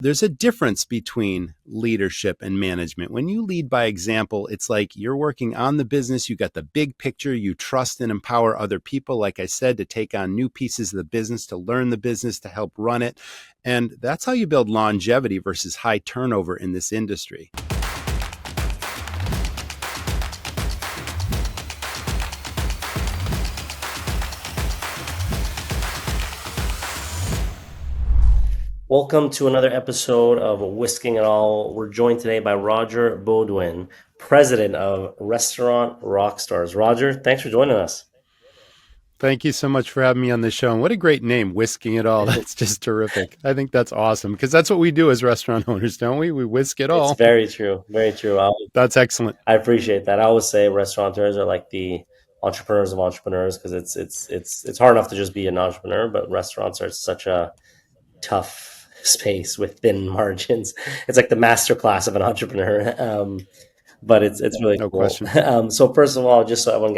There's a difference between leadership and management. When you lead by example, it's like you're working on the business. You got the big picture. You trust and empower other people, like I said, to take on new pieces of the business, to learn the business, to help run it. And that's how you build longevity versus high turnover in this industry. Welcome to another episode of Wisking It All. We're joined today by Roger Beaudoin, president of Restaurant Rockstars. Roger, thanks for joining us. Thank you so much for having me on the show. And what a great name, Whisking It All. That's just terrific. I think that's awesome because that's what we do as restaurant owners, don't we? We whisk it all. It's very true. Very true. That's excellent. I appreciate that. I always say restaurateurs are like the entrepreneurs of entrepreneurs because it's hard enough to just be an entrepreneur, but restaurants are such a tough space with thin margins. It's like the master class of an entrepreneur. But it's really No cool. question. So first of all, just so everyone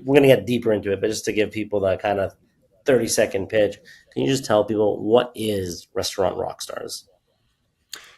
we're going to get deeper into it, but just to give people that kind of 30-second pitch, can you just tell people what is Restaurant Rockstars?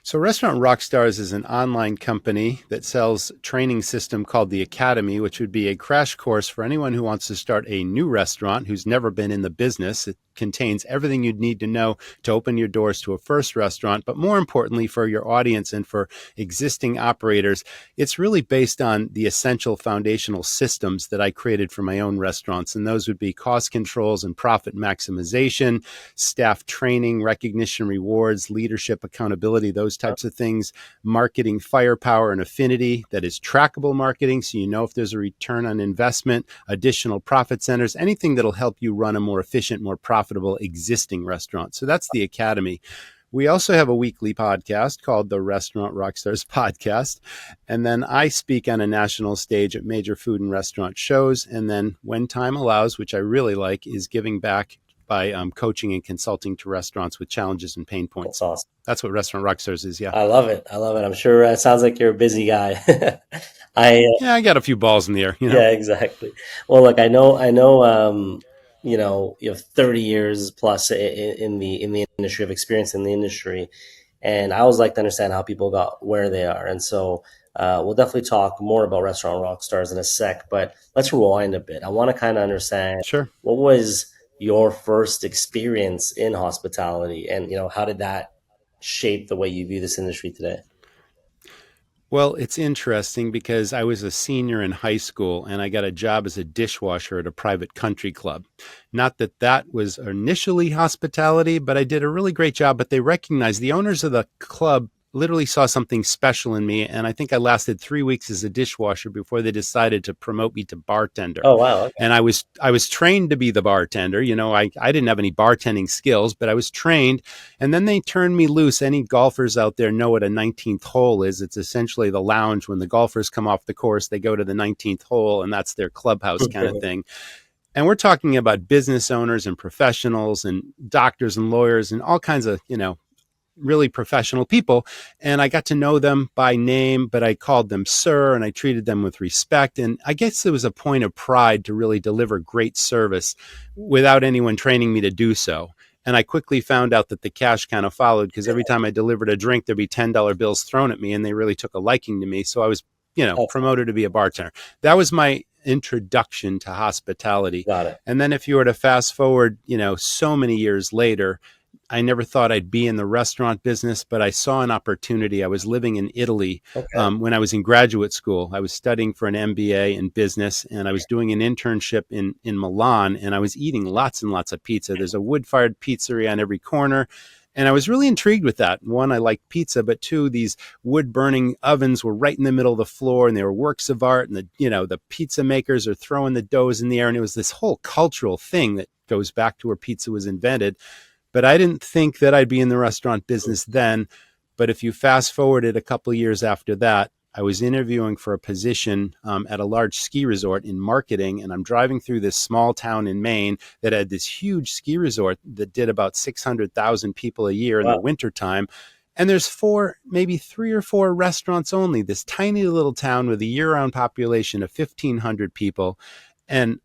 So Restaurant Rockstars is an online company that sells a training system called the Academy, which would be a crash course for anyone who wants to start a new restaurant who's never been in the business. It contains everything you'd need to know to open your doors to a first restaurant, but more importantly for your audience and for existing operators, it's really based on the essential foundational systems that I created for my own restaurants. And those would be cost controls and profit maximization, staff training, recognition, rewards, leadership, accountability, those types of things, marketing firepower and affinity that is trackable marketing, so you know if there's a return on investment, additional profit centers, anything that'll help you run a more efficient, more profitable existing restaurant. So that's the Academy. We also have a weekly podcast called the Restaurant Rockstars Podcast. And then I speak on a national stage at major food and restaurant shows. And then when time allows, which I really like, is giving back by coaching and consulting to restaurants with challenges and pain points. That's awesome. That's what Restaurant Rockstars is, yeah. I love it. I'm sure it sounds like you're a busy guy. Yeah, I got a few balls in the air, Yeah, exactly. Well, look, I know, you have 30 years plus in the industry, of experience in the industry, and I always like to understand how people got where they are. And so we'll definitely talk more about Restaurant Rockstars in a sec, but let's rewind a bit. I want to kind of understand, Sure. what was your first experience in hospitality, and how did that shape the way you view this industry today? Well, it's interesting because I was a senior in high school and I got a job as a dishwasher at a private country club. Not that that was initially hospitality, but I did a really great job. But they recognized, the owners of the club literally saw something special in me. And I think I lasted 3 weeks as a dishwasher before they decided to promote me to bartender. Oh, wow. Okay. And I was trained to be the bartender. I didn't have any bartending skills, but I was trained. And then they turned me loose. Any golfers out there know what a 19th hole is. It's essentially the lounge. When the golfers come off the course, they go to the 19th hole, and that's their clubhouse kind of thing. And we're talking about business owners and professionals and doctors and lawyers and all kinds of, really professional people. And I got to know them by name, but I called them sir and I treated them with respect. And I guess it was a point of pride to really deliver great service without anyone training me to do so. And I quickly found out that the cash kind of followed, because every time I delivered a drink, there'd be $10 bills thrown at me, and they really took a liking to me. So I was, promoted to be a bartender. That was my introduction to hospitality. Got it. And then if you were to fast forward, so many years later, I never thought I'd be in the restaurant business, but I saw an opportunity. I was living in Italy when I was in graduate school. I was studying for an MBA in business, and I was doing an internship in Milan, and I was eating lots and lots of pizza. There's a wood-fired pizzeria on every corner, and I was really intrigued with that. One, I liked pizza, but two, these wood-burning ovens were right in the middle of the floor, and they were works of art, and the pizza makers are throwing the doughs in the air, and it was this whole cultural thing that goes back to where pizza was invented. But I didn't think that I'd be in the restaurant business then. But if you fast forwarded a couple of years after that, I was interviewing for a position at a large ski resort in marketing. And I'm driving through this small town in Maine that had this huge ski resort that did about 600,000 people a year in the wintertime. And there's maybe 3 or 4 restaurants only, this tiny little town with a year-round population of 1,500 people. And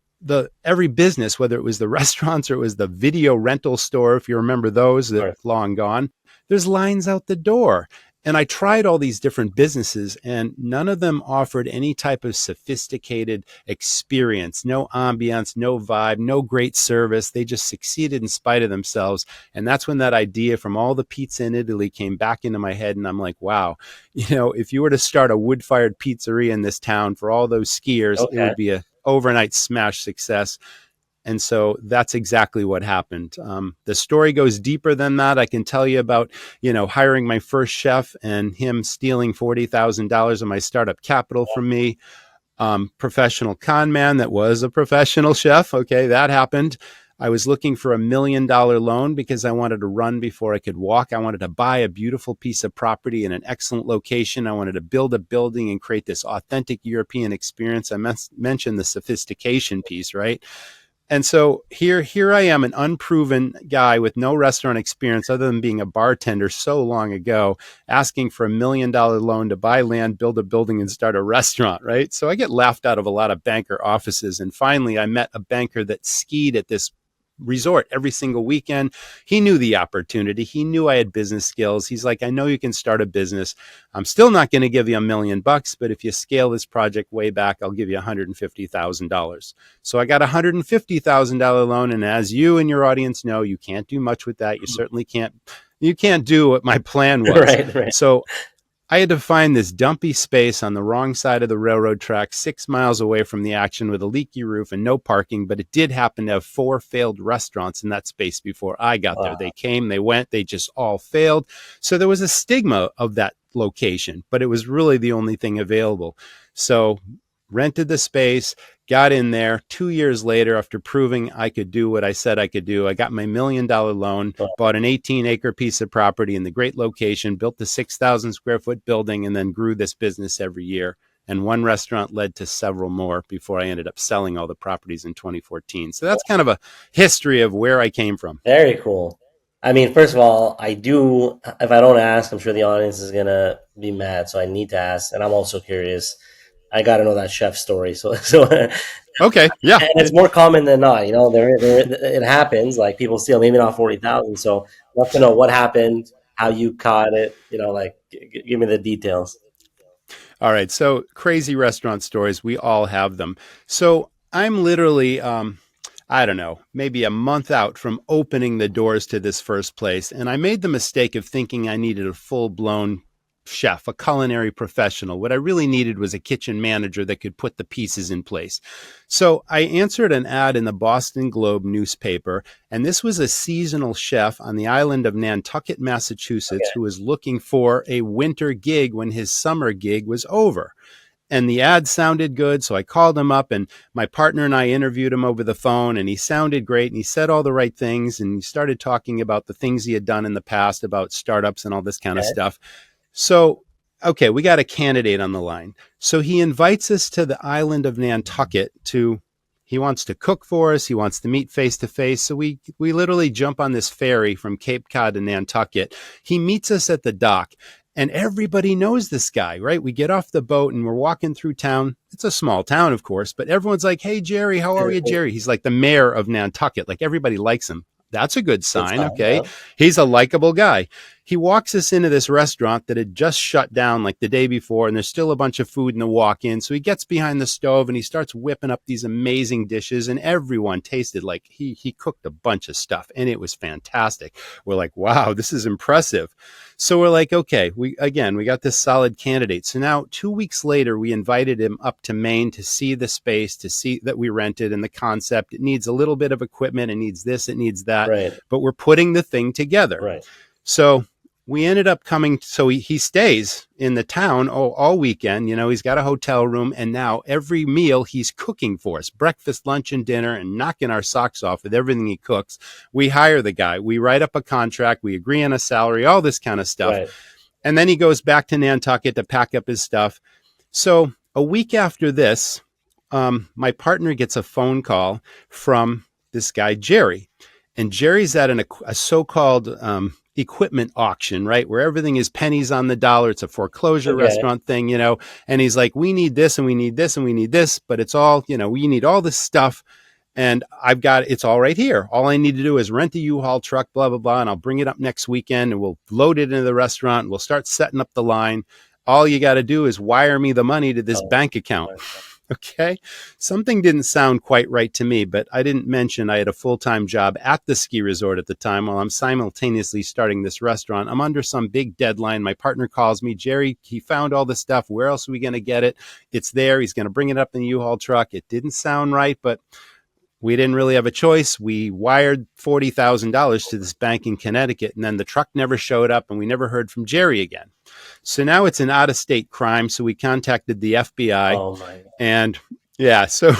every business, whether it was the restaurants or it was the video rental store, if you remember those, that are long gone, There's lines out the door. And I tried all these different businesses, and none of them offered any type of sophisticated experience, no ambiance, no vibe, no great service. They just succeeded in spite of themselves. And that's when that idea from all the pizza in Italy came back into my head. And I'm like, wow, if you were to start a wood fired pizzeria in this town for all those skiers, it Okay. would be a overnight smash success. And so that's exactly what happened. The story goes deeper than that. I can tell you about, hiring my first chef and him stealing $40,000 of my startup capital from me. Professional con man that was a professional chef. Okay, that happened. I was looking for $1 million loan because I wanted to run before I could walk. I wanted to buy a beautiful piece of property in an excellent location. I wanted to build a building and create this authentic European experience. I mentioned the sophistication piece, right? And so here I am, an unproven guy with no restaurant experience other than being a bartender so long ago, asking for $1 million loan to buy land, build a building, and start a restaurant, right? So I get laughed out of a lot of banker offices. And finally, I met a banker that skied at this resort every single weekend. He knew the opportunity. He knew I had business skills. He's like, I know you can start a business. I'm still not going to give you $1 million, but if you scale this project way back, I'll give you $150,000. So I got a $150,000 loan. And as you and your audience know, you can't do much with that. You can't do what my plan was. Right, right. So I had to find this dumpy space on the wrong side of the railroad track, 6 miles away from the action with a leaky roof and no parking. But it did happen to have 4 failed restaurants in that space before I got there. They came, they went, they just all failed. So there was a stigma of that location, but it was really the only thing available. So rented the space, got in there. 2 years later, after proving I could do what I said I could do, I got my $1 million loan, bought an 18-acre piece of property in the great location, built the 6,000 square foot building, and then grew this business every year. And one restaurant led to several more before I ended up selling all the properties in 2014. So that's kind of a history of where I came from. Very cool. I mean, first of all, I do, if I don't ask, I'm sure the audience is gonna be mad, so I need to ask, and I'm also curious. I got to know that chef story. So, and Okay, yeah. it's more common than not. It happens. Like people steal, maybe not 40,000. So, I'd love to know what happened, how you caught it. Give me the details. All right. So crazy restaurant stories. We all have them. So I'm literally, I don't know, maybe a month out from opening the doors to this first place. And I made the mistake of thinking I needed a full blown chef, a culinary professional. What I really needed was a kitchen manager that could put the pieces in place. So I answered an ad in the Boston Globe newspaper, and this was a seasonal chef on the island of Nantucket, Massachusetts, who was looking for a winter gig when his summer gig was over. And the ad sounded good. So I called him up, and my partner and I interviewed him over the phone, and he sounded great and he said all the right things. And he started talking about the things he had done in the past about startups and all this kind of Okay. stuff. So, okay, we got a candidate on the line. So he invites us to the island of Nantucket he wants to cook for us. He wants to meet face to face. So we literally jump on this ferry from Cape Cod to Nantucket. He meets us at the dock. And everybody knows this guy, right? We get off the boat and we're walking through town. It's a small town, of course, but everyone's like, hey, Jerry, how are you, Jerry? He's like the mayor of Nantucket. Like everybody likes him. That's a good Good sign. sign. Okay. Yeah. He's a likable guy. He walks us into this restaurant that had just shut down like the day before, and there's still a bunch of food in the walk-in. So he gets behind the stove and he starts whipping up these amazing dishes, and everyone tasted like he cooked a bunch of stuff, and it was fantastic. We're like, wow, this is impressive. So we're like, okay, we got this solid candidate. So now 2 weeks later, we invited him up to Maine to see the space, to see that we rented and the concept. It needs a little bit of equipment. It needs this, it needs that, Right. but we're putting the thing together. Right. So we ended up coming. So he stays in the town all weekend. He's got a hotel room, and now every meal he's cooking for us, breakfast, lunch, and dinner, and knocking our socks off with everything he cooks. We hire the guy. We write up a contract. We agree on a salary, all this kind of stuff. Right. And then he goes back to Nantucket to pack up his stuff. So a week after this, my partner gets a phone call from this guy, Jerry. And Jerry's at a so-called equipment auction, right? Where everything is pennies on the dollar. It's a foreclosure restaurant thing, And he's like, we need this and we need this and we need this, but it's all, we need all this stuff. and it's all right here. All I need to do is rent a U-Haul truck, blah, blah, blah, and I'll bring it up next weekend and we'll load it into the restaurant and we'll start setting up the line. All you got to do is wire me the money to this Oh, bank account. my God. Okay. Something didn't sound quite right to me, but I didn't mention I had a full-time job at the ski resort at the time while I'm simultaneously starting this restaurant. I'm under some big deadline. My partner calls me, Jerry, he found all the stuff. Where else are we going to get it? It's there. He's going to bring it up in the U-Haul truck. It didn't sound right, but we didn't really have a choice. We wired $40,000 to this bank in Connecticut, and then the truck never showed up, and we never heard from Jerry again. So now it's an out-of-state crime. So we contacted the FBI, Oh my God. and yeah, so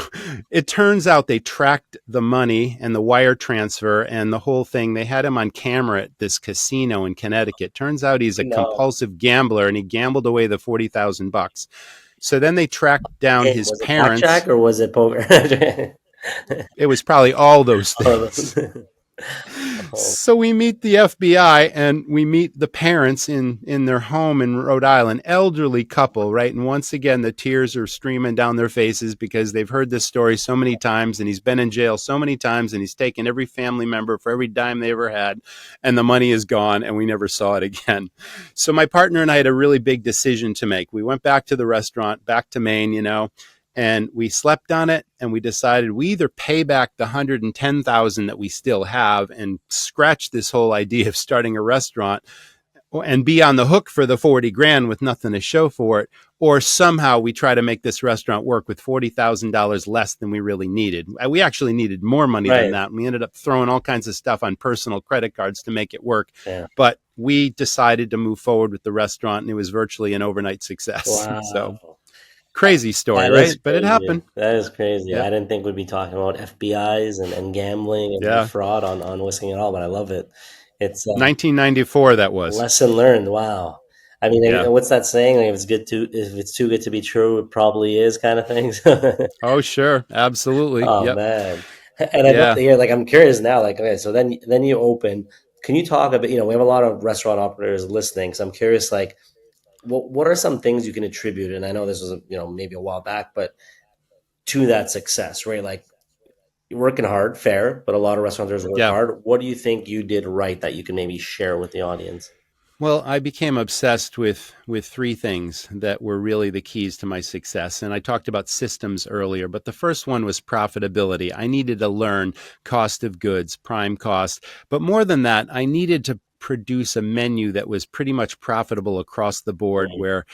it turns out they tracked the money and the wire transfer and the whole thing. They had him on camera at this casino in Connecticut. Turns out he's a No. compulsive gambler, and he gambled away the $40,000. So then they tracked down Game, his was it parents. blackjack or was it poker? It was probably all those Oh, things. oh, So we meet the FBI and we meet the parents in their home in Rhode Island, elderly couple, right? And once again, the tears are streaming down their faces because they've heard this story so many times and he's been in jail so many times and he's taken every family member for every dime they ever had and the money is gone and we never saw it again. So my partner and I had a really big decision to make. We went back to the restaurant, back to Maine, and we slept on it and we decided we either pay back the 110,000 that we still have and scratch this whole idea of starting a restaurant and be on the hook for the 40 grand with nothing to show for it, or somehow we try to make this restaurant work with $40,000 less than we really needed. We actually needed more money than right. that. We ended up throwing all kinds of stuff on personal credit cards to make it work, Yeah. but we decided to move forward with the restaurant and it was virtually an overnight success. So Wow. crazy story, That is right? But it crazy. happened. That is crazy. Yeah. I didn't think we'd be talking about FBIs and gambling and Yeah. fraud on Whisking It All, but I love it. It's 1994 that was. lesson learned. Wow. I mean, Yeah. what's that saying? Like, if it's too good to be true, it probably is, kind of thing. Oh, sure. Absolutely. Oh Yep. man. And I'd love to Yeah. hear, like, I'm curious now, like, okay, so then you open. Can you talk a bit, we have a lot of restaurant operators listening, so I'm curious, like, what are some things you can attribute, and I know this was, maybe a while back, but to that success, right? Like, you're working hard, fair, but a lot of restaurateurs work Yeah. hard. What do you think you did right that you can maybe share with the audience? Well, I became obsessed with three things that were really the keys to my success. And I talked about systems earlier, but the first one was profitability. I needed to learn cost of goods, prime cost. But more than that, I needed to produce a menu that was pretty much profitable across the board Mm, where,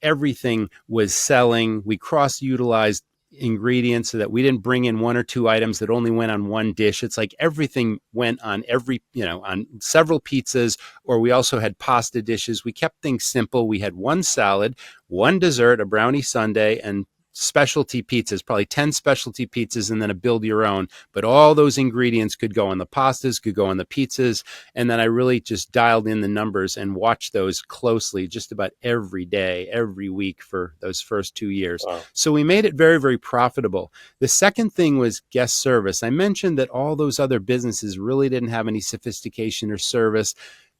everything was selling. We cross utilized ingredients so that we didn't bring in one or two items that only went on one dish. It's like everything went on on several pizzas, or we also had pasta dishes. We kept things simple. We had one salad, one dessert, a brownie sundae, and specialty pizzas, probably 10 specialty pizzas, and then a build your own. But all those ingredients could go on the pastas, could go on the pizzas. And then I really just dialed in the numbers and watched those closely just about every day, every week for those first 2 years. wow. So we made it very, very profitable. The second thing was guest service. I mentioned that all those other businesses really didn't have any sophistication or service,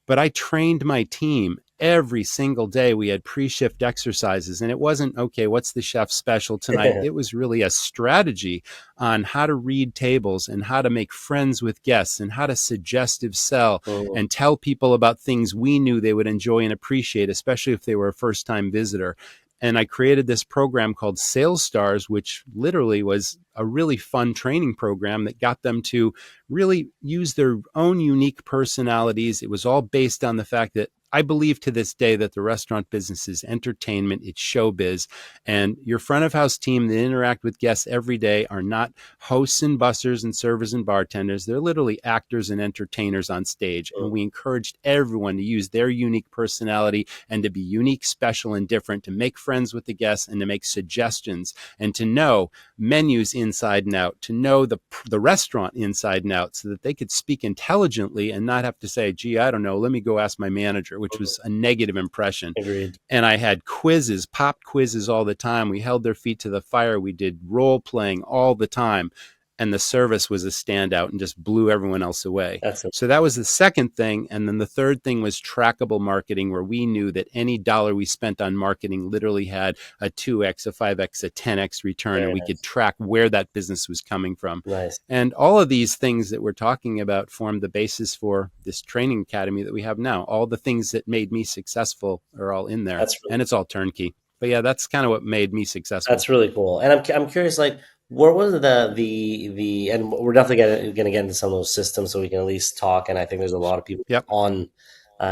but I trained my team every single day. We had pre-shift exercises, and it wasn't, okay, what's the chef special tonight? It was really a strategy on how to read tables and how to make friends with guests and how to suggestive sell Mm, and tell people about things we knew they would enjoy and appreciate, especially if they were a first-time visitor. And I created this program called Sales Stars, which literally was a really fun training program that got them to really use their own unique personalities. It was all based on the fact that I believe to this day that the restaurant business is entertainment, it's showbiz, and your front of house team that interact with guests every day are not hosts and bussers and servers and bartenders. They're literally actors and entertainers on stage. And mm, we encouraged everyone to use their unique personality and to be unique, special, and different, to make friends with the guests and to make suggestions and to know menus inside and out, to know the restaurant inside and out so that they could speak intelligently and not have to say, gee, I don't know, let me go ask my manager, which mm. was a negative impression. Agreed. And I had quizzes, pop quizzes all the time. We held their feet to the fire. We did role playing all the time. and the service was a standout and just blew everyone else away. That's it. So that was the second thing. And then the third thing was trackable marketing, where we knew that any dollar we spent on marketing literally had a 2x, a 5x, a 10x return, and Very we could nice. track where that business was coming from. Nice. And all of these things that we're talking about form the basis for this training academy that we have now. All the things that made me successful are all in there, That's and it's all turnkey. But yeah, that's kind of what made me successful. That's really cool. And I'm curious, like, what was the and we're definitely gonna get into some of those systems so we can at least talk. And I think there's a lot of people Yep. on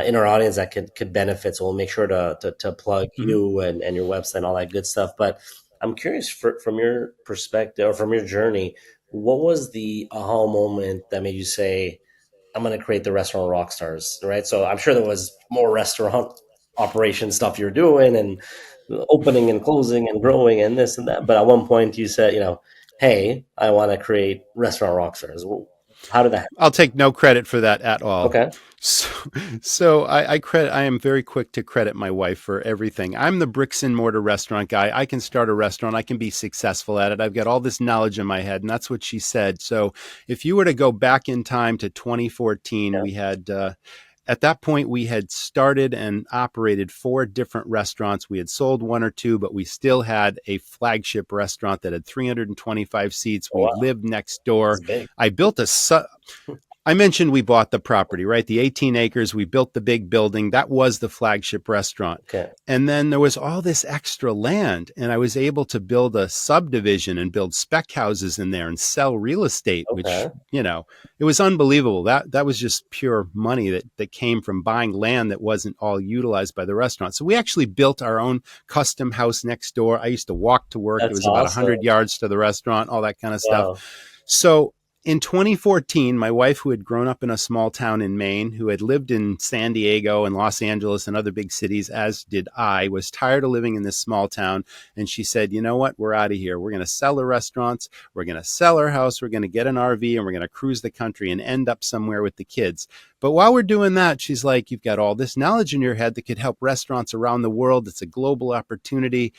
in our audience that could benefit. So we'll make sure to plug Mm-hmm. you and your website and all that good stuff. But I'm curious from your perspective or from your journey, what was the aha moment that made you say, I'm going to create the Restaurant Rockstars, right? So I'm sure there was more restaurant operation stuff you're doing and opening and closing and growing and this and that. But at one point you said, hey, I want to create Restaurant Rockstars. Well, how did that happen? I'll take no credit for that at all. Okay. So, I am very quick to credit my wife for everything. I'm the bricks and mortar restaurant guy. I can start a restaurant. I can be successful at it. I've got all this knowledge in my head, and that's what she said. So if you were to go back in time to 2014, Yeah. we had at that point, we had started and operated 4 different restaurants. We had sold 1 or 2, but we still had a flagship restaurant that had 325 seats. Oh, We wow. lived next door. It's big. I built I mentioned we bought the property, right? The 18 acres, we built the big building. That was the flagship restaurant. Okay. And then there was all this extra land, and I was able to build a subdivision and build spec houses in there and sell real estate, which, Okay. it was unbelievable. That was just pure money that came from buying land that wasn't all utilized by the restaurant. So we actually built our own custom house next door. I used to walk to work. It That's was about awesome. 100 yards to the restaurant, all that kind of stuff. Wow. So in 2014, my wife, who had grown up in a small town in Maine, who had lived in San Diego and Los Angeles and other big cities, as did I, was tired of living in this small town. And she said, you know what? We're out of here. We're going to sell the restaurants. We're going to sell our house. We're going to get an RV and we're going to cruise the country and end up somewhere with the kids. But while we're doing that, she's like, you've got all this knowledge in your head that could help restaurants around the world. It's a global opportunity.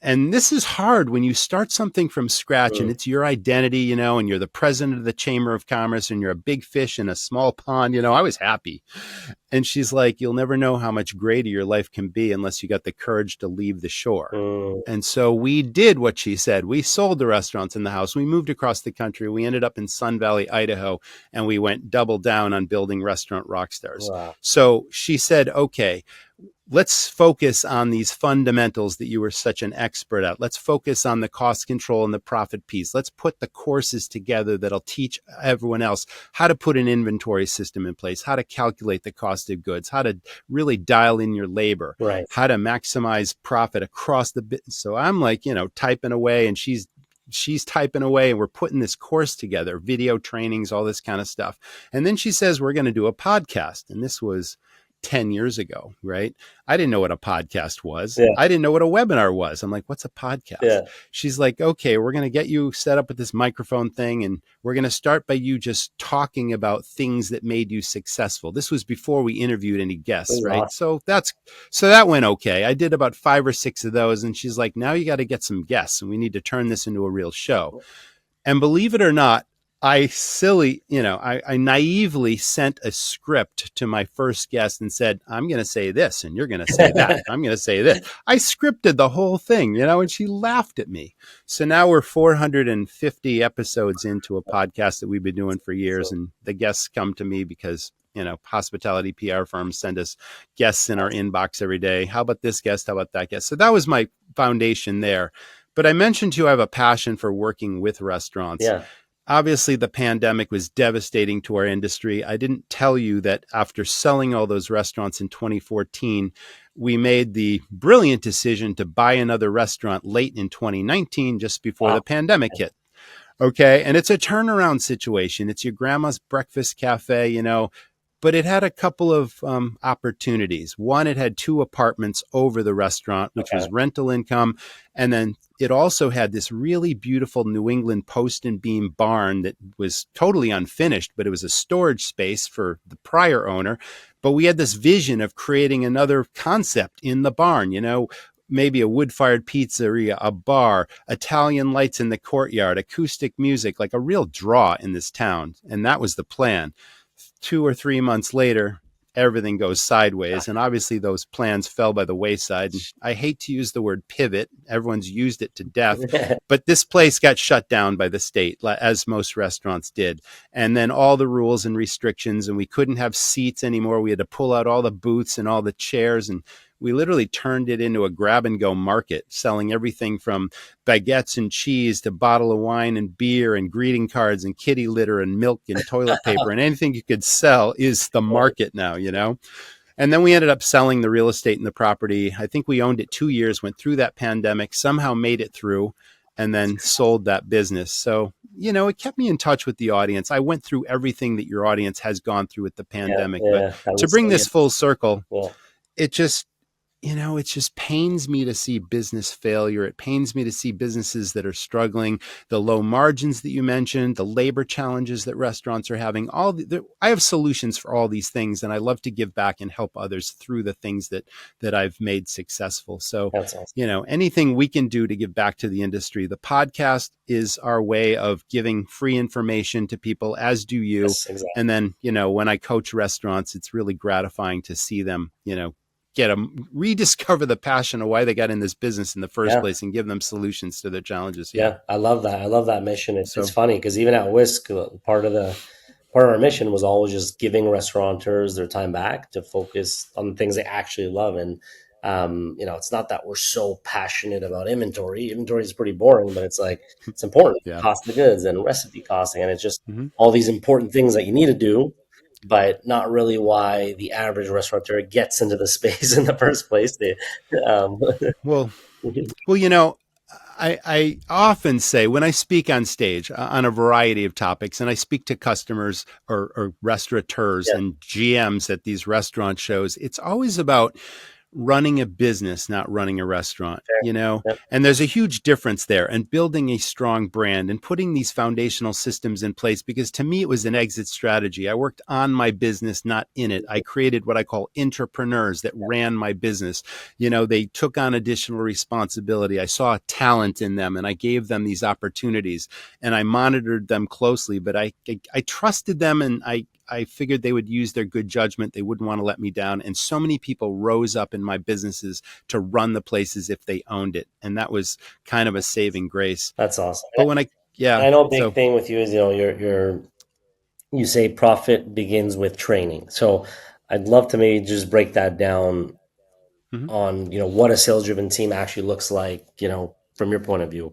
And this is hard when you start something from scratch and Mm. it's your identity, and you're the president of the Chamber of Commerce and you're a big fish in a small pond. I was happy. And she's like, you'll never know how much greater your life can be unless you got the courage to leave the shore. Mm. And so we did what she said. We sold the restaurants in the house. We moved across the country. We ended up in Sun Valley, Idaho, and we went double down on building Restaurant Rockstars. Wow. So she said, okay, let's focus on these fundamentals that you were such an expert at. Let's focus on the cost control and the profit piece. Let's put the courses together that'll teach everyone else how to put an inventory system in place, how to calculate the cost of goods, how to really dial in your labor, Right. how to maximize profit across the business. So I'm like, typing away, and she's typing away, and we're putting this course together, video trainings, all this kind of stuff. And then she says, we're going to do a podcast. And this was 10 years ago, right? I didn't know what a podcast was. Yeah. I didn't know what a webinar was. I'm like, what's a podcast? Yeah. She's like, okay, we're going to get you set up with this microphone thing, and we're going to start by you just talking about things that made you successful. This was before we interviewed any guests, right? Awesome. So that went okay. I did about 5 or 6 of those, and she's like, now you got to get some guests, and we need to turn this into a real show. And believe it or not, I naively sent a script to my first guest and said, I'm going to say this and you're going to say that. I'm going to say this. I scripted the whole thing, and she laughed at me. So now we're 450 episodes into a podcast that we've been doing for years. And the guests come to me because, hospitality PR firms send us guests in our inbox every day. How about this guest? How about that guest? So that was my foundation there. But I mentioned to you, I have a passion for working with restaurants. Yeah. Obviously, the pandemic was devastating to our industry. I didn't tell you that after selling all those restaurants in 2014, we made the brilliant decision to buy another restaurant late in 2019, just before the pandemic hit. Okay. And it's a turnaround situation. It's your grandma's breakfast cafe, but it had a couple of opportunities. One, it had 2 apartments over the restaurant, which was rental income. And then it also had this really beautiful New England post and beam barn that was totally unfinished, but it was a storage space for the prior owner. But we had this vision of creating another concept in the barn, maybe a wood-fired pizzeria, a bar, Italian lights in the courtyard, acoustic music, like a real draw in this town. And that was the plan. 2 or 3 months later, everything goes sideways. And obviously, those plans fell by the wayside. And I hate to use the word pivot, everyone's used it to death. But this place got shut down by the state, as most restaurants did. And then all the rules and restrictions, and we couldn't have seats anymore. We had to pull out all the booths and all the chairs. And we literally turned it into a grab and go market, selling everything from baguettes and cheese to bottle of wine and beer and greeting cards and kitty litter and milk and toilet paper, and anything you could sell is the market now, you know? And then we ended up selling the real estate and the property. I think we owned it 2 years, went through that pandemic, somehow made it through, and then sold that business. So, you know, it kept me in touch with the audience. I went through everything that your audience has gone through with the pandemic. But to bring this full circle, it just, you know, it just pains me to see business failure. It pains me to see businesses that are struggling, the low margins that you mentioned, the labor challenges that restaurants are having. I have solutions for all these things, and I love to give back and help others through the things that I've made successful. So, That's awesome. you know, anything we can do to give back to the industry. The podcast is our way of giving free information to people, as do you. Yes, exactly. And then, you know, when I coach restaurants, it's really gratifying to see them, you know, get them rediscover the passion of why they got in this business in the first place and give them solutions to their challenges. Yeah, I love that. I love that mission. It's funny because even at Whisk, part of our mission was always just giving restaurateurs their time back to focus on the things they actually love. And you know, it's not that we're so passionate about inventory. Inventory is pretty boring, but it's like it's important. Cost of goods and recipe costing, and it's just all these important things that you need to do, but not really why the average restaurateur gets into the space in the first place. Well, you know, I often say when I speak on stage on a variety of topics, and I speak to customers or restaurateurs and GMs at these restaurant shows, it's always about running a business, not running a restaurant, you know, and there's a huge difference there, and building a strong brand and putting these foundational systems in place, because to me, it was an exit strategy. I worked on my business, not in it. I created what I call entrepreneurs that ran my business. You know, they took on additional responsibility. I saw talent in them and I gave them these opportunities and I monitored them closely, but I trusted them, and I figured they would use their good judgment. They wouldn't want to let me down. And so many people rose up in my businesses to run the places if they owned it. And that was kind of a saving grace. That's awesome. But when I know a big thing with you is, you know, you say profit begins with training. So I'd love to maybe just break that down on, you know, what a sales driven team actually looks like, you know, from your point of view.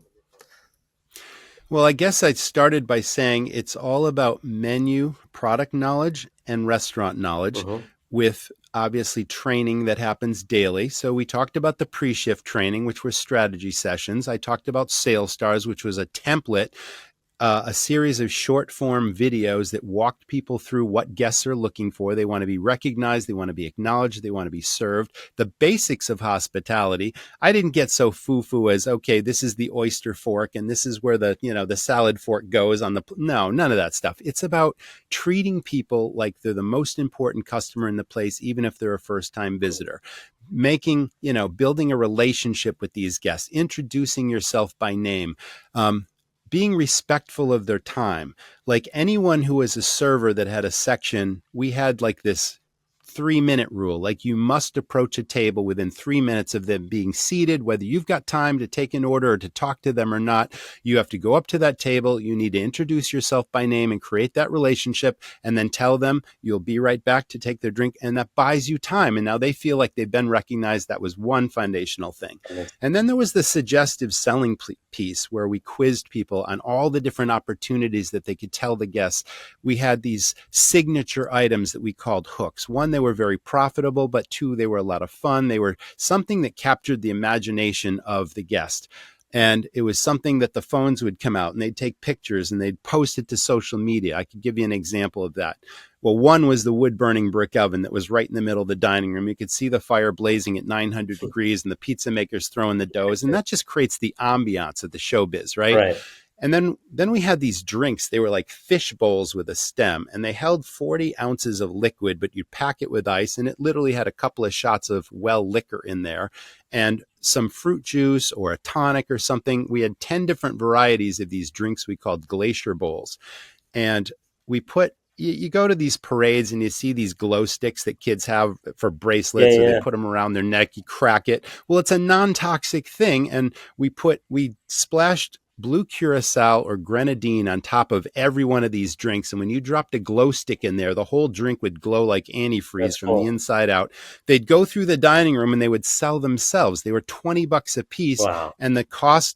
Well, I guess I started by saying it's all about menu, product knowledge, and restaurant knowledge, with obviously training that happens daily. So we talked about the pre-shift training, which were strategy sessions. I talked about Sales Stars, which was a template, a series of short form videos that walked people through what guests are looking for. They want to be recognized. They want to be acknowledged. They want to be served. The basics of hospitality. I didn't get so foo-foo as, okay, this is the oyster fork and this is where the, you know, the salad fork goes on the, no, none of that stuff. It's about treating people like they're the most important customer in the place, even if they're a first time visitor. Making, you know, building a relationship with these guests, introducing yourself by name, being respectful of their time. Like anyone who was a server that had a section, we had like this 3-minute rule. Like you must approach a table within 3 minutes of them being seated, whether you've got time to take an order or to talk to them or not. You have to go up to that table. You need to introduce yourself by name and create that relationship, and then tell them you'll be right back to take their drink. And that buys you time. And now they feel like they've been recognized. That was one foundational thing. And then there was the suggestive selling piece where we quizzed people on all the different opportunities that they could tell the guests. We had these signature items that we called hooks. One, they were very profitable, but two, they were a lot of fun. They were something that captured the imagination of the guest. And it was something that the phones would come out and they'd take pictures and they'd post it to social media. I could give you an example of that. Well, one was the wood burning brick oven that was right in the middle of the dining room. You could see the fire blazing at 900 degrees and the pizza makers throwing the doughs. And that just creates the ambiance of the showbiz, right? And then we had these drinks. They were like fish bowls with a stem, and they held 40 ounces of liquid, but you'd pack it with ice, and it literally had a couple of shots of well liquor in there and some fruit juice or a tonic or something. We had 10 different varieties of these drinks we called Glacier bowls. And we put you go to these parades and you see these glow sticks that kids have for Yeah, bracelets, or they yeah, put them around their neck, you crack it. Well, it's a non-toxic thing. And we splashed blue curacao or grenadine on top of every one of these drinks. And when you dropped a glow stick in there, the whole drink would glow like antifreeze that's from the cool. inside out. They'd go through the dining room and they would sell themselves. They were $20 a piece. Wow, And the cost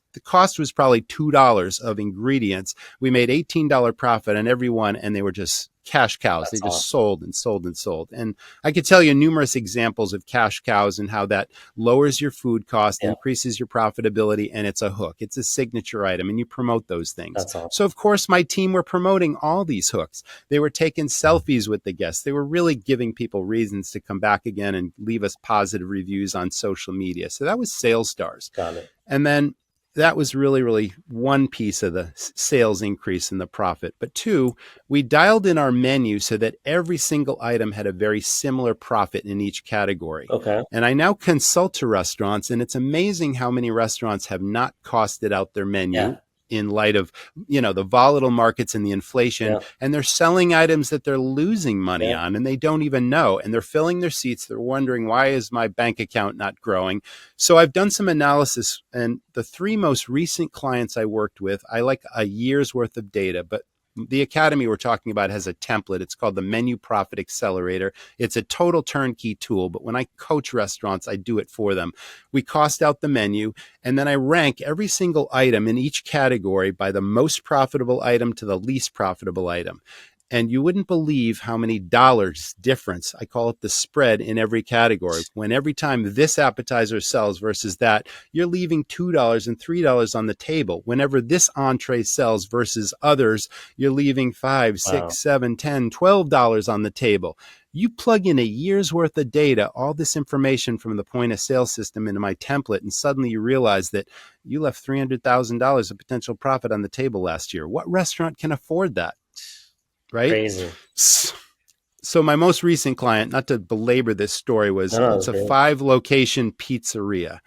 was probably $2 of ingredients. We made $18 profit on every one, and they were just cash cows. They that's just awesome. sold and sold and sold. And I could tell you numerous examples of cash cows and how that lowers your food cost, Yeah, increases your profitability, and it's a hook. It's a signature item, and you promote those things. that's awesome. So, of course, my team were promoting all these hooks. They were taking selfies with the guests. They were really giving people reasons to come back again and leave us positive reviews on social media. So that was Sales Stars. Got it. And then that was really, really one piece of the sales increase in the profit. But two, we dialed in our menu so that every single item had a very similar profit in each category. Okay. And I now consult to restaurants, and it's amazing how many restaurants have not costed out their Yeah, menu in light of the volatile markets and the inflation, yeah, and they're selling items that they're losing money yeah. on, and they don't even know, and they're filling their seats. They're wondering, why is my bank account not growing? So I've done some analysis, and the three most recent clients I worked with, I like a year's worth of data, but the academy we're talking about has a template. It's called the Menu Profit Accelerator. It's a total turnkey tool, but when I coach restaurants, I do it for them. We cost out the menu, and then I rank every single item in each category by the most profitable item to the least profitable item. And you wouldn't believe how many dollars difference, I call it the spread, in every category. When every time this appetizer sells versus that, you're leaving $2 and $3 on the table. Whenever this entree sells versus others, you're leaving $5, Wow. 6, 7, 10, $12 on the table. You plug in a year's worth of data, all this information from the point of sale system into my template, and suddenly you realize that you left $300,000 of potential profit on the table last year. What restaurant can afford that? Right? Crazy. So my most recent client, not to belabor this story, No, was no, it's that's a great. 5 location pizzeria.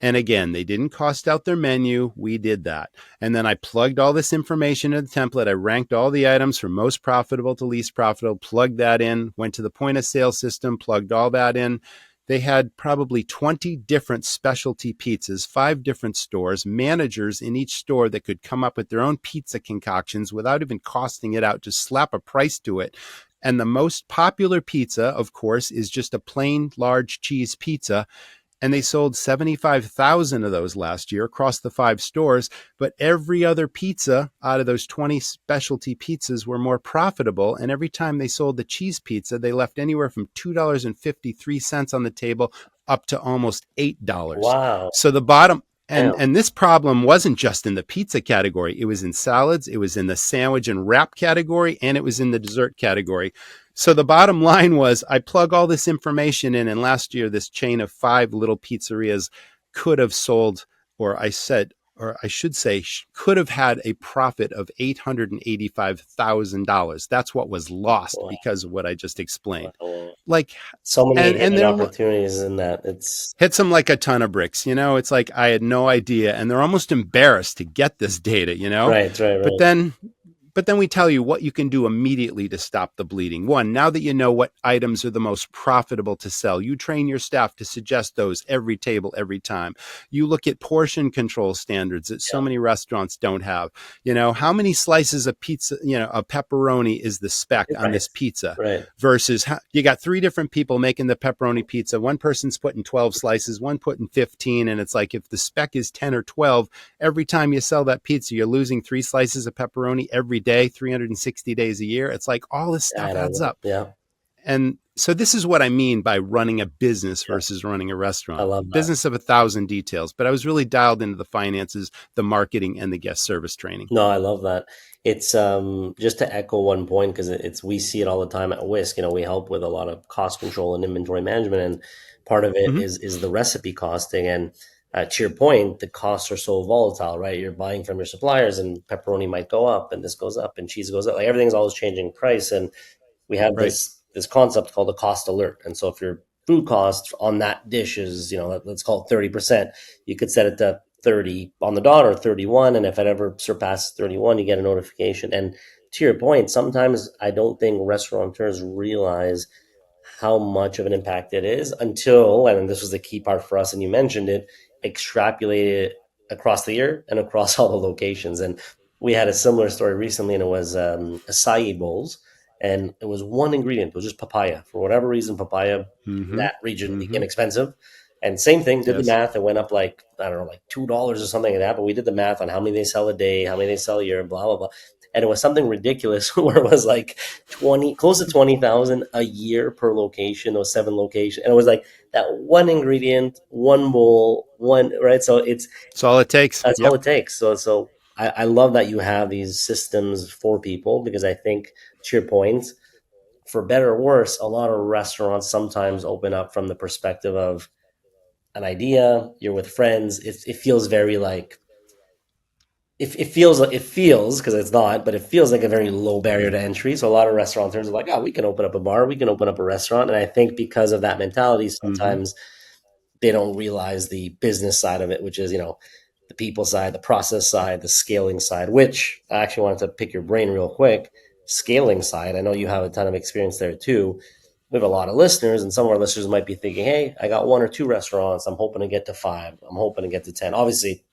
And again, they didn't cost out their menu. We did that. And then I plugged all this information in the template. I ranked all the items from most profitable to least profitable, plugged that in, went to the point of sale system, plugged all that in. They had probably 20 different specialty pizzas, 5 different stores, managers in each store that could come up with their own pizza concoctions without even costing it out, just slap a price to it. And the most popular pizza, of course, is just a plain large cheese pizza. And they sold 75,000 of those last year across the 5 stores. But every other pizza out of those 20 specialty pizzas were more profitable. And every time they sold the cheese pizza, they left anywhere from $2.53 on the table up to almost $8. Wow. So the bottom, and Damn. and this problem wasn't just in the pizza category. It was in salads, it was in the sandwich and wrap category, and it was in the dessert category. So the bottom line was I plug all this information in, and last year this chain of 5 little pizzerias could have sold, or I should say, could have had a profit of $885,000. That's what was lost Wow. because of what I just explained. Wow. Like, So many and hidden then opportunities in that. It's hits them like a ton of bricks. It's like I had no idea, and they're almost embarrassed to get this data. right, right, But right. then we tell you what you can do immediately to stop the bleeding. One, now that you know what items are the most profitable to sell, you train your staff to suggest those every table, every time. You look at portion control standards that so Yeah, many restaurants don't have. How many slices of pizza, a pepperoni is the spec on right, this pizza right. versus you got 3 different people making the pepperoni pizza. One person's putting 12 slices, one putting 15. And it's like, if the spec is 10 or 12, every time you sell that pizza, you're losing 3 slices of pepperoni every day, 360 days a year. It's like all this Yeah, I stuff know adds that. up. Yeah, And so this is what I mean by running a business yeah. versus running a I restaurant. love that. Business of 1,000 details, but I was really dialed into the finances, the marketing, and the guest service training. No, I love that. It's just to echo one point because it's we see it all the time at Whisk. We help with a lot of cost control and inventory management, and part of it Mm-hmm. is the recipe costing. And To your point, the costs are so volatile, right? You're buying from your suppliers, and pepperoni might go up, and this goes up, and cheese goes up. Like everything's always changing price, and we have Right. this concept called a cost alert. And so if your food cost on that dish is, let's call it 30%, you could set it to 30 on the dot or 31. And if it ever surpasses 31, you get a notification. And to your point, sometimes I don't think restaurateurs realize how much of an impact it is until, and this was the key part for us, and you mentioned it, extrapolate it across the year and across all the locations. And we had a similar story recently, and it was acai bowls, and it was one ingredient. It was just papaya. For whatever reason, papaya in Mm-hmm. that region Mm-hmm. became expensive. And same thing, did the Yes. math. It went up like, I don't know, like $2 or something like that. But we did the math on how many they sell a day, how many they sell a year, blah, blah, blah. And it was something ridiculous where it was like 20, close to 20,000 a year per location, or 7 locations. And it was like that one ingredient, one bowl, one, right? So That's all it takes. that's all Yep. it takes. So I love that you have these systems for people, because I think, to your point, for better or worse, a lot of restaurants sometimes open up from the perspective of an idea, you're with friends. It feels very like, it feels, because it's not, but it feels like a very low barrier to entry. So a lot of restaurateurs are like, oh, we can open up a bar, we can open up a restaurant. And I think because of that mentality, Mm-hmm. sometimes they don't realize the business side of it, which is, the people side, the process side, the scaling side, which I actually wanted to pick your brain real quick. Scaling side, I know you have a ton of experience there too. We have a lot of listeners, and some of our listeners might be thinking, hey, I got 1 or 2 restaurants. I'm hoping to get to 5. I'm hoping to get to 10. Obviously,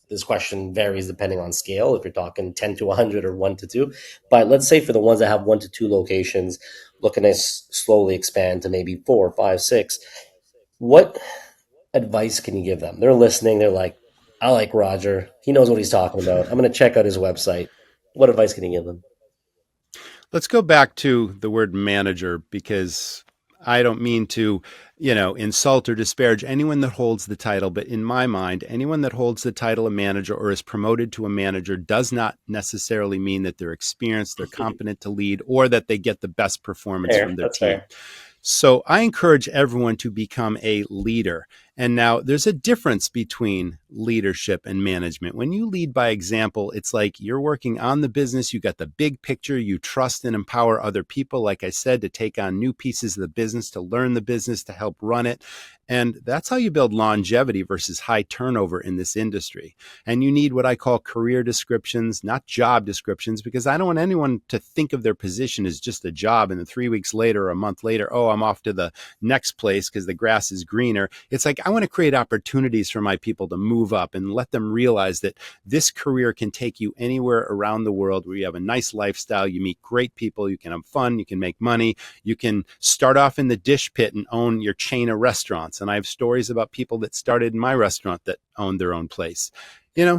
this question varies depending on scale, if you're talking 10 to 100 or 1 to 2. But let's say for the ones that have 1 to 2 locations, looking to slowly expand to maybe 4, 5, 6, what advice can you give them? They're listening. They're like, I like Roger. He knows what he's talking about. I'm going to check out his website. What advice can you give them? Let's go back to the word manager, because I don't mean to, insult or disparage anyone that holds the title, but in my mind, anyone that holds the title of manager or is promoted to a manager does not necessarily mean that they're experienced, they're competent to lead, or that they get the best performance Fair. from their That's team. fair. So I encourage everyone to become a leader. And now there's a difference between leadership and management. When you lead by example, it's like you're working on the business, you got the big picture, you trust and empower other people, like I said, to take on new pieces of the business, to learn the business, to help run it. And that's how you build longevity versus high turnover in this industry. And you need what I call career descriptions, not job descriptions, because I don't want anyone to think of their position as just a job. And then 3 weeks later or a month later, oh, I'm off to the next place because the grass is greener. It's like I want to create opportunities for my people to move up and let them realize that this career can take you anywhere around the world where you have a nice lifestyle, you meet great people, you can have fun, you can make money, you can start off in the dish pit and own your chain of restaurants. And I have stories about people that started in my restaurant that owned their own place.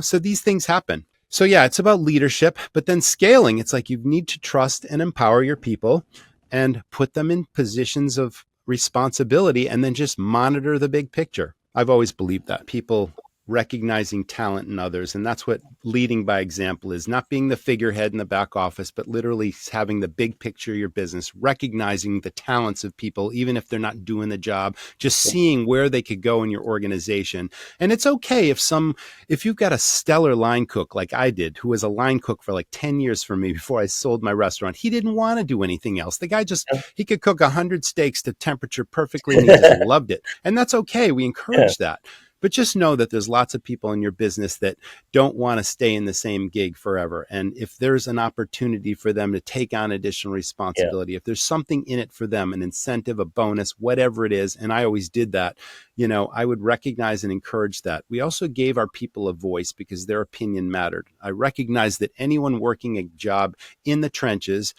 So these things happen. So yeah, it's about leadership, but then scaling, it's like you need to trust and empower your people and put them in positions of responsibility and then just monitor the big picture. I've always believed that people recognizing talent in others. And that's what leading by example is, not being the figurehead in the back office, but literally having the big picture of your business, recognizing the talents of people, even if they're not doing the job, just seeing where they could go in your organization. And it's okay if you've got a stellar line cook like I did, who was a line cook for like 10 years for me before I sold my restaurant. He didn't want to do anything else. The guy he could cook 100 steaks to temperature perfectly and he just Yeah. loved it. And that's okay. We Yeah. encourage that. But just know that there's lots of people in your business that don't want to stay in the same gig forever. And if there's an opportunity for them to take on additional Yeah. responsibility, if there's something in it for them, an incentive, a bonus, whatever it is, and I always did that, I would recognize and encourage that. We also gave our people a voice because their opinion mattered. I recognized that anyone working a job in the trenches,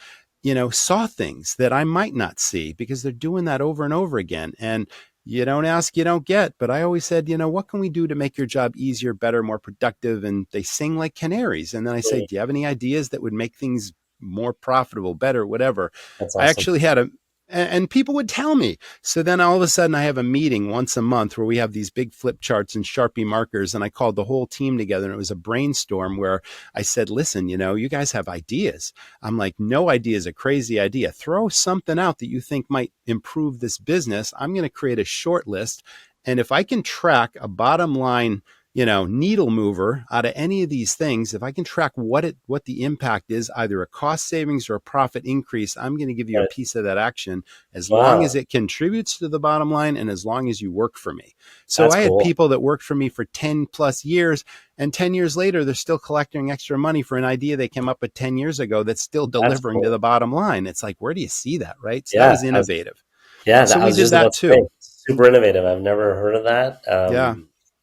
saw things that I might not see because they're doing that over and over again. And you don't ask, you don't get. But I always said, what can we do to make your job easier, better, more productive? And they sing like canaries. And then I say, Mm. do you have any ideas that would make things more profitable, better, whatever? That's I awesome. actually had and people would tell me. So then all of a sudden I have a meeting once a month where we have these big flip charts and Sharpie markers. And I called the whole team together and it was a brainstorm where I said, listen, you guys have ideas. I'm like, no idea is a crazy idea. Throw something out that you think might improve this business. I'm going to create a short list And if I can track a bottom line, needle mover out of any of these things, if I can track what the impact is, either a cost savings or a profit increase, I'm going to give you a Right. piece of that action as long as Wow, it contributes to the bottom line and as long as you work for me. So that's I had cool. people that worked for me for 10 plus years, and 10 years later, they're still collecting extra money for an idea they came up with 10 years ago that's still That's delivering to cool. the bottom line. It's like, where do you see that, right? So that Yeah, was innovative. that So I we was did just that about to too. say, super innovative. I've never heard of that. Yeah.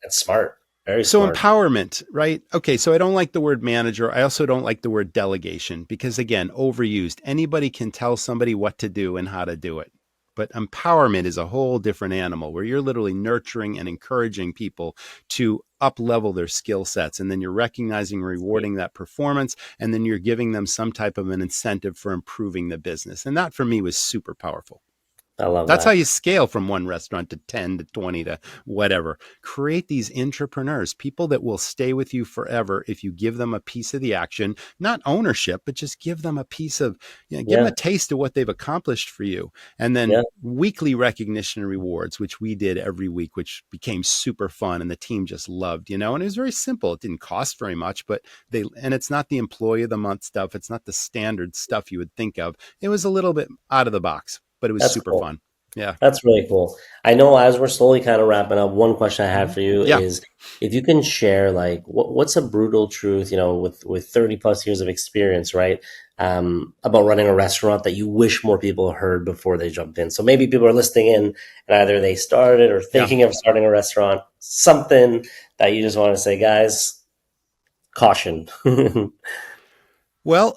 It's smart, very So smart. empowerment, right? Okay, so I don't like the word manager. I also don't like the word delegation because, again, overused. Anybody can tell somebody what to do and how to do it. But empowerment is a whole different animal where you're literally nurturing and encouraging people to up level their skill sets. And then you're recognizing and rewarding that performance. And then you're giving them some type of an incentive for improving the business. And that for me was super powerful. I love That's how that. you scale from one restaurant to 10 to 20 to whatever. Create these entrepreneurs, people that will stay with you forever if you give them a piece of the action, not ownership, but just give them a piece of, give them a Yeah, taste of what they've accomplished for you. And then yeah, weekly recognition and rewards, which we did every week, which became super fun and the team just loved, and it was very simple. It didn't cost very much, but and it's not the employee of the month stuff. It's not the standard stuff you would think of. It was a little bit out of the box, but it was that's super cool. fun. Yeah. That's really cool. I know as we're slowly kind of wrapping up, one question I have Mm-hmm. for you Yeah, is if you can share like what's a brutal truth, with 30 plus years of experience, right? About running a restaurant that you wish more people heard before they jumped in. So maybe people are listening in and either they started or yeah. thinking of starting a restaurant, something that you just want to say, guys, caution. Well,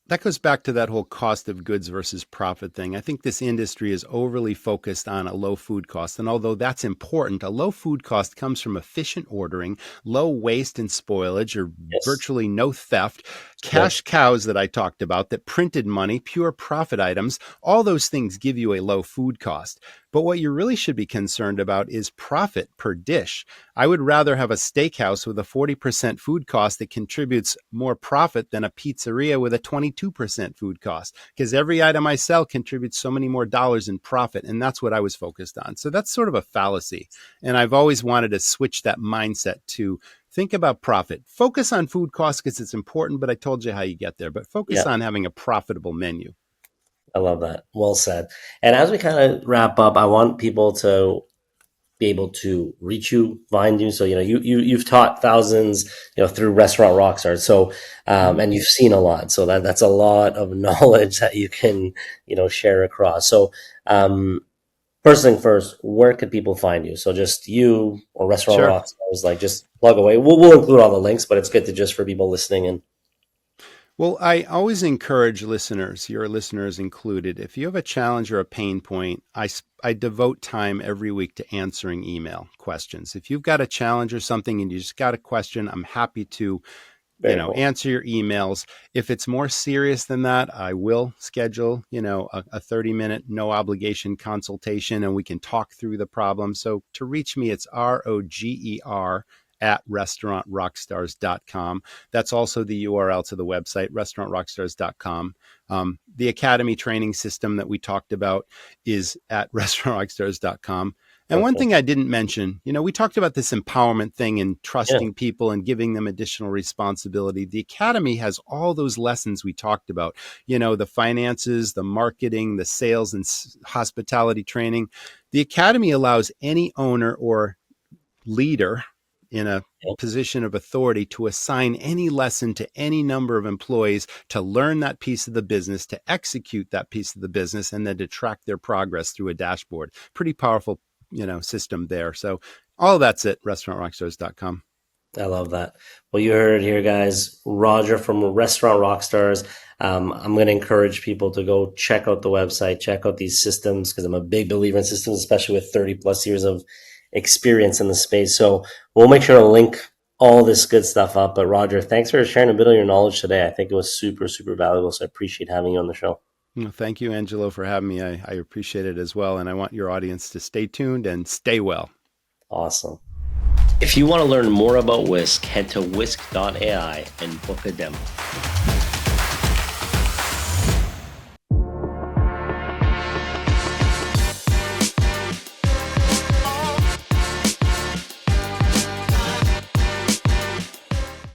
that goes back to that whole cost of goods versus profit thing. I think this industry is overly focused on a low food cost. And although that's important, a low food cost comes from efficient ordering, low waste and spoilage, or Yes. virtually no theft, Yep. cash cows that I talked about, that printed money, pure profit items. All those things give you a low food cost. But what you really should be concerned about is profit per dish. I would rather have a steakhouse with a 40% food cost that contributes more profit than a pizzeria with a 22% food cost, because every item I sell contributes so many more dollars in profit. And that's what I was focused on. So that's sort of a fallacy. And I've always wanted to switch that mindset to think about profit. Focus on food costs because it's important, but I told you how you get there. But focus Yeah. on having a profitable menu. I love that. Well said. And as we kind of wrap up, I want people to be able to reach you, find you. So you've taught thousands, through Restaurant Rockstars. So Mm-hmm. and you've seen a lot. So that's a lot of knowledge that you can share across. So first thing first, where could people find you? So just you or Restaurant Sure. Rockstars, like just plug away. We'll include all the links, but it's good to just for people listening in. Well, I always encourage listeners, your listeners included, if you have a challenge or a pain point, I devote time every week to answering email questions. If you've got a challenge or something and you just got a question, I'm happy to Very cool. answer your emails. If it's more serious than that, I will schedule, a 30-minute no obligation consultation and we can talk through the problem. So to reach me, it's Roger at restaurantrockstars.com. That's also the URL to the website, restaurantrockstars.com. The Academy training system that we talked about is at restaurantrockstars.com. And one thing Perfect. I didn't mention, we talked about this empowerment thing and Yeah. trusting people and giving them additional responsibility. The Academy has all those lessons we talked about, the finances, the marketing, the sales and hospitality training. The Academy allows any owner or leader in a Yeah. position of authority to assign any lesson to any number of employees to learn that piece of the business, to execute that piece of the business, and then to track their progress through a dashboard. Pretty powerful, system there. So all that's at restaurantrockstars.com. I love that. Well, you heard it here, guys. Roger from Restaurant Rockstars. I'm going to encourage people to go check out the website, check out these systems, because I'm a big believer in systems, especially with 30 plus years of experience in the space. So we'll make sure to link all this good stuff up. But Roger, thanks for sharing a bit of your knowledge today. I think it was super, super valuable. So I appreciate having you on the show. Thank you, Angelo, for having me. I appreciate it as well. And I want your audience to stay tuned and stay well. Awesome. If you want to learn more about Whisk, head to whisk.ai and book a demo.